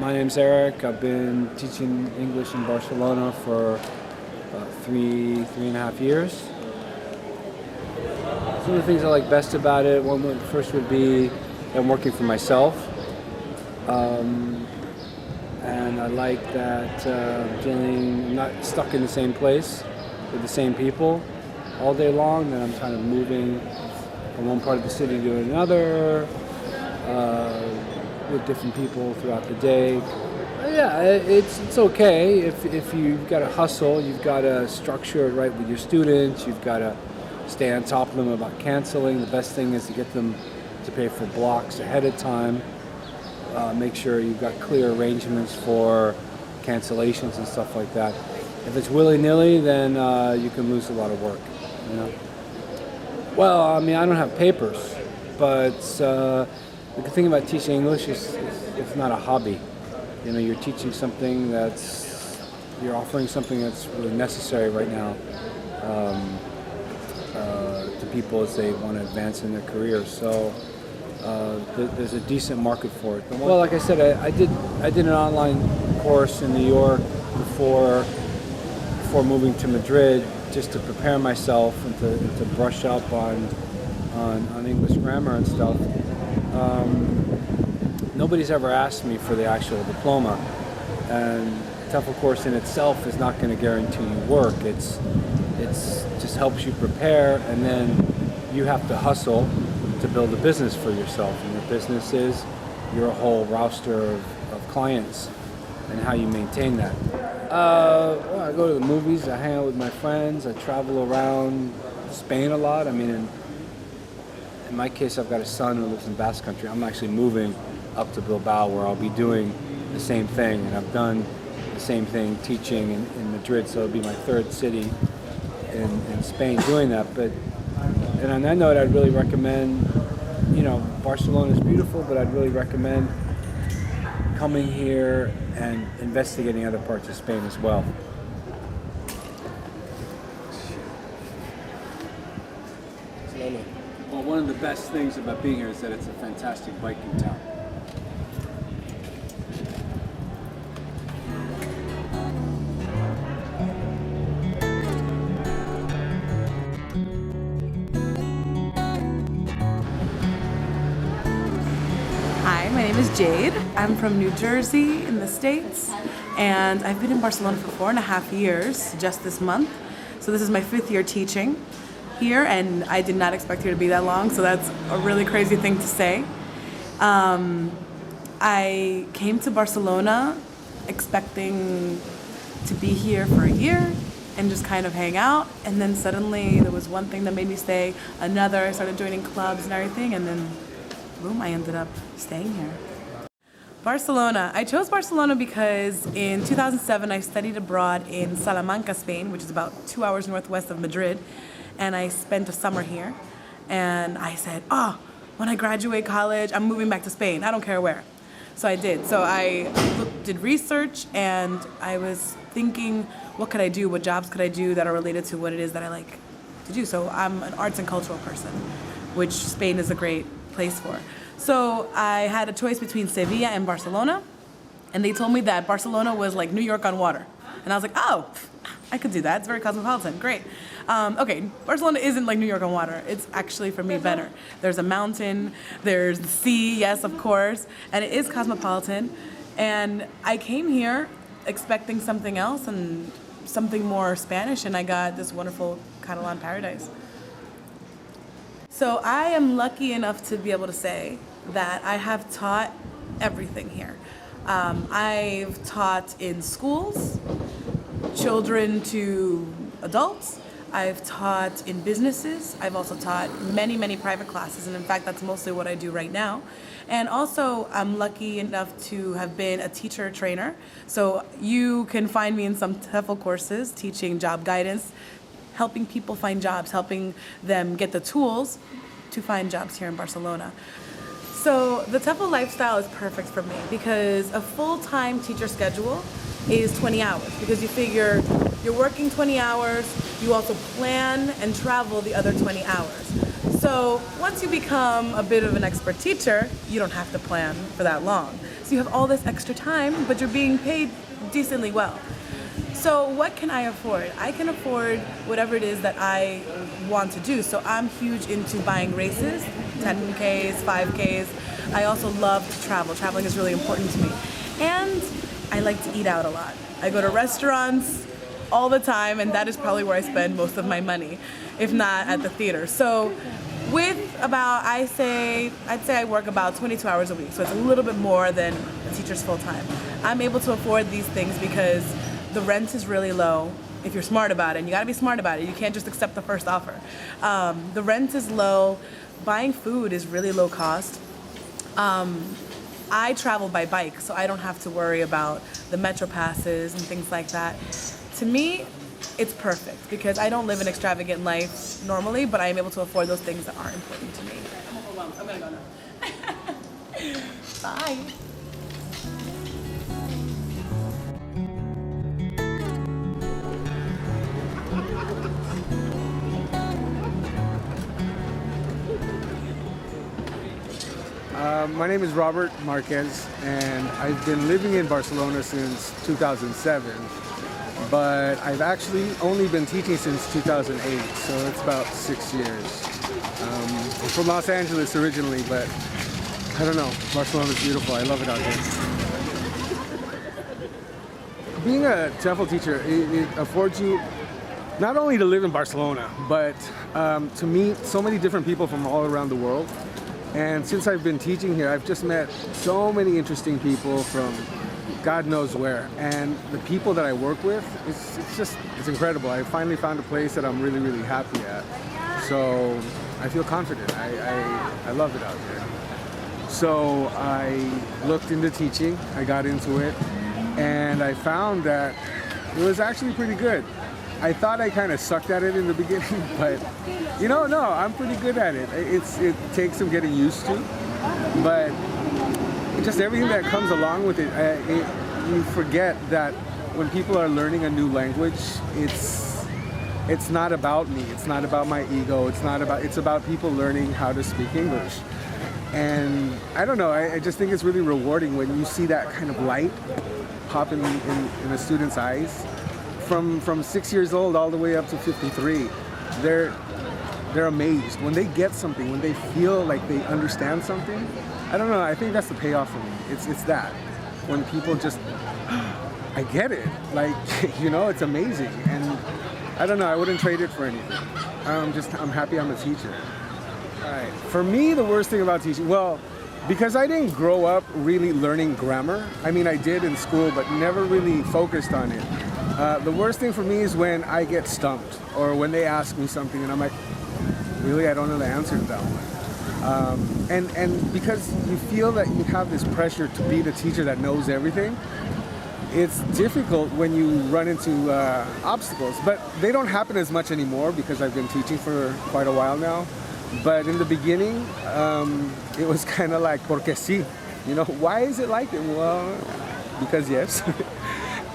My name's Eric. I've been teaching English in Barcelona for about three and a half years. Some of the things I like best about it, first would be that I'm working for myself. And I like that I'm not stuck in the same place with the same people all day long, that I'm kind of moving from one part of the city to another, with different people throughout the day. Yeah, it's okay if you've got to hustle, you've got to structure it right with your students, you've got to stay on top of them about canceling. The best thing is to get them to pay for blocks ahead of time. Make sure you've got clear arrangements for cancellations and stuff like that. If it's willy-nilly, then you can lose a lot of work, you know. Well, I mean, I don't have papers, but the good thing about teaching English is it's not a hobby. You know, you're teaching something you're offering something that's really necessary right now to people as they want to advance in their careers. So there's a decent market for it. Well, like I said, I did an online course in New York before moving to Madrid, just to prepare myself and to brush up on English grammar and stuff. Nobody's ever asked me for the actual diploma, and the TOEFL course in itself is not going to guarantee you work. It's just helps you prepare, and then you have to hustle to build a business for yourself. And your business is your whole roster of clients and how you maintain that. Well, I go to the movies, I hang out with my friends, I travel around Spain a lot. I mean, in my case, I've got a son who lives in Basque Country. I'm actually moving up to Bilbao, where I'll be doing the same thing, and I've done the same thing teaching in Madrid, so it'll be my third city in Spain doing that. And on that note, I'd really recommend, you know, Barcelona is beautiful, but I'd really recommend coming here and investigating other parts of Spain as well. Well, one of the best things about being here is that it's a fantastic biking town. Hi, my name is Jade. I'm from New Jersey in the States, and I've been in Barcelona for 4.5 years just this month. So this is my 5th year teaching here, and I did not expect here to be that long, so that's a really crazy thing to say. I came to Barcelona expecting to be here for a year and just kind of hang out, and then suddenly there was one thing that made me stay, another. I started joining clubs and everything, and then boom, I ended up staying here. Barcelona. I chose Barcelona because in 2007 I studied abroad in Salamanca, Spain, which is about 2 hours northwest of Madrid, and I spent a summer here. And I said, when I graduate college, I'm moving back to Spain. I don't care where. So I did. So I did research, and I was thinking, what could I do? What jobs could I do that are related to what it is that I like to do? So I'm an arts and cultural person, which Spain is a great place for. So I had a choice between Sevilla and Barcelona, and they told me that Barcelona was like New York on water. And I was like, oh, I could do that. It's very cosmopolitan. Great. Okay, Barcelona isn't like New York on water. It's actually, for me, better. There's a mountain, there's the sea, yes, of course, and it is cosmopolitan. And I came here expecting something else and something more Spanish, and I got this wonderful Catalan paradise. So I am lucky enough to be able to say that I have taught everything here. I've taught in schools, children to adults. I've taught in businesses. I've also taught many, many private classes, and in fact, that's mostly what I do right now. And also, I'm lucky enough to have been a teacher trainer. So you can find me in some TOEFL courses teaching job guidance, helping people find jobs, helping them get the tools to find jobs here in Barcelona. So the TOEFL lifestyle is perfect for me because a full-time teacher schedule is 20 hours, because you figure you're working 20 hours, you also plan and travel the other 20 hours. So once you become a bit of an expert teacher, you don't have to plan for that long. So you have all this extra time, but you're being paid decently well. So what can I afford? I can afford whatever it is that I want to do. So I'm huge into buying races, 10Ks, 5Ks. I also love to travel. Traveling is really important to me. And I like to eat out a lot. I go to restaurants all the time, and that is probably where I spend most of my money, if not at the theater. So with about, I'd say I work about 22 hours a week. So it's a little bit more than a teacher's full time. I'm able to afford these things because the rent is really low if you're smart about it. And you gotta be smart about it. You can't just accept the first offer. The rent is low. Buying food is really low cost. I travel by bike, so I don't have to worry about the metro passes and things like that. To me, it's perfect because I don't live an extravagant life normally, but I am able to afford those things that are important to me. I'm overwhelmed. I'm gonna go now. Bye. My name is Robert Marquez, and I've been living in Barcelona since 2007, but I've actually only been teaching since 2008, so it's about 6 years. I'm from Los Angeles originally, but I don't know, Barcelona's beautiful. I love it out here. Being a TEFL teacher, it affords you not only to live in Barcelona, but to meet so many different people from all around the world. And since I've been teaching here, I've just met so many interesting people from God knows where. And the people that I work with, it's incredible. I finally found a place that I'm really, really happy at. So I feel confident. I love it out here. So I looked into teaching, I got into it, and I found that it was actually pretty good. I thought I kind of sucked at it in the beginning, but no, I'm pretty good at it. It takes some getting used to, but just everything that comes along with it, you forget that when people are learning a new language, it's not about me, it's not about my ego, it's about people learning how to speak English. And I don't know, I just think it's really rewarding when you see that kind of light pop in a student's eyes. From 6 years old all the way up to 53, they're amazed when they get something, when they feel like they understand something. I don't know, I think that's the payoff for me. It's that when people just, I get it, like it's amazing, and I don't know, I wouldn't trade it for anything. I'm happy I'm a teacher. All right, for me, the worst thing about teaching, well, because I didn't grow up really learning grammar. I mean, I did in school, but never really focused on it. The worst thing for me is when I get stumped or when they ask me something and I'm like, really, I don't know the answer to that one. And because you feel that you have this pressure to be the teacher that knows everything, it's difficult when you run into obstacles. But they don't happen as much anymore because I've been teaching for quite a while now. But in the beginning, it was kind of like, porque sí. Why is it like it? Well, because yes.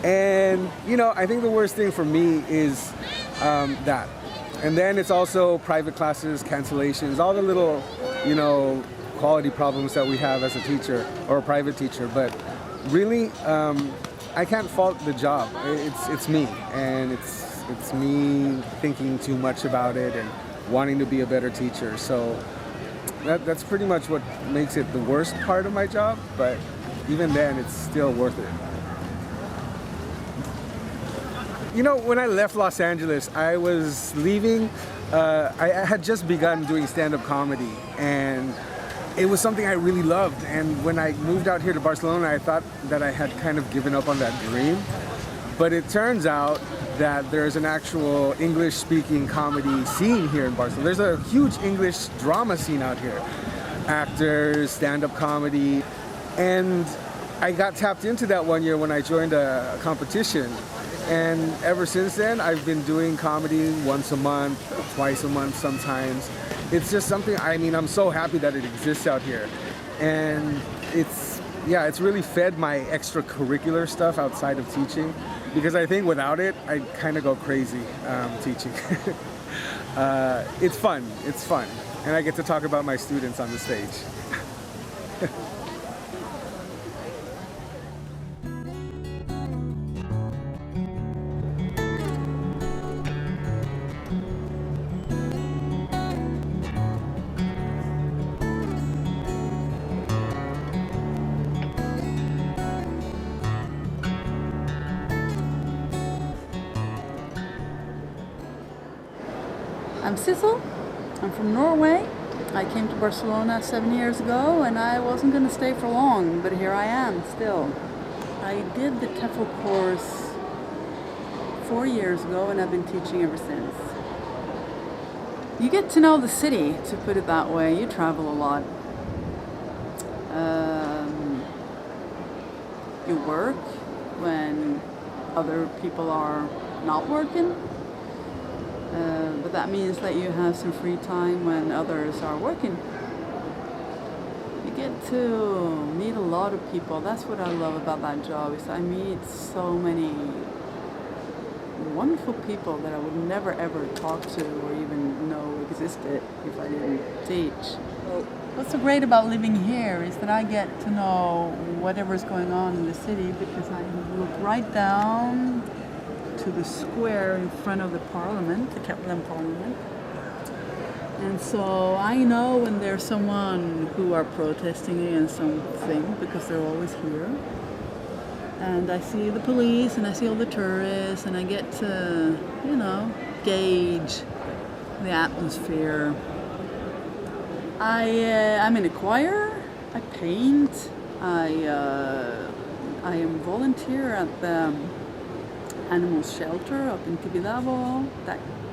And, I think the worst thing for me is that. And then it's also private classes, cancellations, all the little, quality problems that we have as a teacher or a private teacher. But really, I can't fault the job. It's me. And it's me thinking too much about it and wanting to be a better teacher. So that's pretty much what makes it the worst part of my job. But even then, it's still worth it. When I left Los Angeles, I was leaving, I had just begun doing stand-up comedy, and it was something I really loved. And when I moved out here to Barcelona, I thought that I had kind of given up on that dream. But it turns out that there's an actual English-speaking comedy scene here in Barcelona. There's a huge English drama scene out here. Actors, stand-up comedy, and I got tapped into that one year when I joined a competition. And ever since then, I've been doing comedy once a month, twice a month sometimes. It's just something, I'm so happy that it exists out here. And it's really fed my extracurricular stuff outside of teaching, because I think without it, I'd kind of go crazy teaching. It's fun, and I get to talk about my students on the stage. I'm Sissel. I'm from Norway. I came to Barcelona 7 years ago and I wasn't going to stay for long, but here I am still. I did the TEFL course 4 years ago and I've been teaching ever since. You get to know the city, to put it that way. You travel a lot. You work when other people are not working. But that means that you have some free time when others are working. You get to meet a lot of people. That's what I love about that job, is I meet so many wonderful people that I would never ever talk to or even know existed if I didn't teach. What's so great about living here is that I get to know whatever's going on in the city because I look right down to the square in front of the parliament, the Catalan parliament. And so I know when there's someone who are protesting against something because they're always here. And I see the police and I see all the tourists and I get to, gauge the atmosphere. I'm in a choir, I paint, I am volunteer at the animal shelter up in Tibidabo.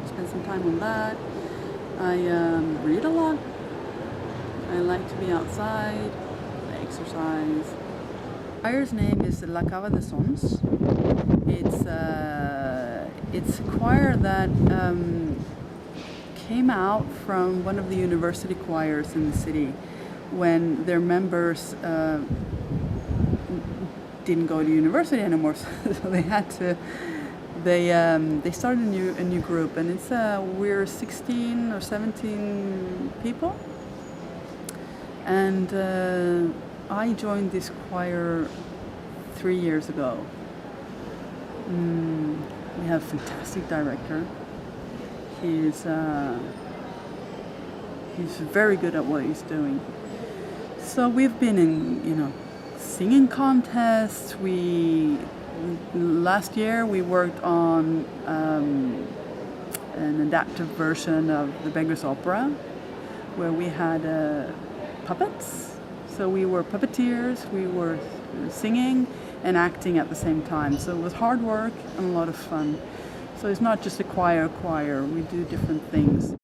Spend some time on that. I read a lot. I like to be outside. I exercise. The choir's name is La Cava de Sons. It's a choir that came out from one of the university choirs in the city when their members didn't go to university anymore, so they had to. They started a new group, and we're 16 or 17 people, and I joined this choir 3 years ago. We have a fantastic director. He's very good at what he's doing. So we've been in, singing contests. Last year we worked on an adaptive version of the Beggar's Opera, where we had puppets. So we were puppeteers, we were singing and acting at the same time. So it was hard work and a lot of fun. So it's not just a choir, we do different things.